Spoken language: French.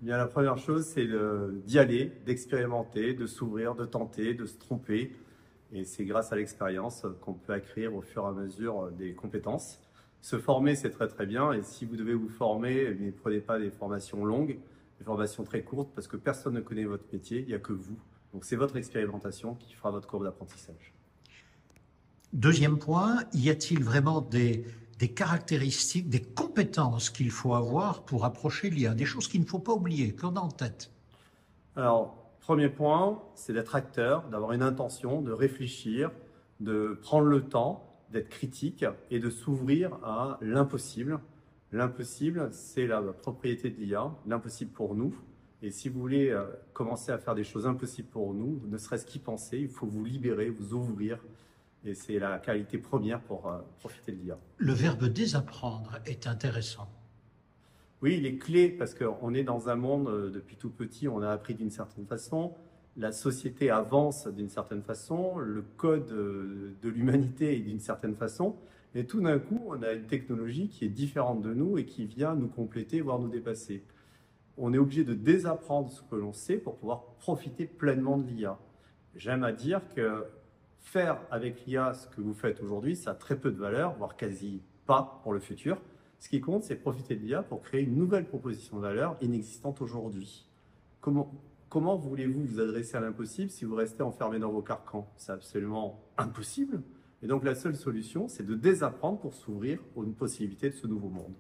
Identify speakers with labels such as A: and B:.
A: Bien, la première chose, c'est d'y aller, d'expérimenter, de s'ouvrir, de tenter, de se tromper. Et c'est grâce à l'expérience qu'on peut acquérir au fur et à mesure des compétences. Se former, c'est très très bien. Et si vous devez vous former, ne prenez pas des formations longues, des formations très courtes, parce que personne ne connaît votre métier, il n'y a que vous. Donc c'est votre expérimentation qui fera votre courbe d'apprentissage.
B: Deuxième point, y a-t-il vraiment des caractéristiques, des compétences qu'il faut avoir pour approcher l'IA, des choses qu'il ne faut pas oublier, qu'on a en tête?
A: Alors, premier point, c'est d'être acteur, d'avoir une intention, de réfléchir, de prendre le temps, d'être critique et de s'ouvrir à l'impossible. L'impossible, c'est la propriété de l'IA, l'impossible pour nous. Et si vous voulez commencer à faire des choses impossibles pour nous, ne serait-ce qu'y penser, il faut vous libérer, vous ouvrir. Et c'est la qualité première pour profiter de l'IA.
B: Le verbe désapprendre est intéressant.
A: Oui, il est clé parce qu'on est dans un monde, depuis tout petit, on a appris d'une certaine façon, la société avance d'une certaine façon, le code de l'humanité est d'une certaine façon, et tout d'un coup, on a une technologie qui est différente de nous et qui vient nous compléter, voire nous dépasser. On est obligé de désapprendre ce que l'on sait pour pouvoir profiter pleinement de l'IA. J'aime à dire que faire avec l'IA ce que vous faites aujourd'hui, ça a très peu de valeur, voire quasi pas pour le futur. Ce qui compte, c'est profiter de l'IA pour créer une nouvelle proposition de valeur inexistante aujourd'hui. Comment voulez-vous vous adresser à l'impossible si vous restez enfermé dans vos carcans? C'est absolument impossible. Et donc la seule solution, c'est de désapprendre pour s'ouvrir aux possibilités de ce nouveau monde.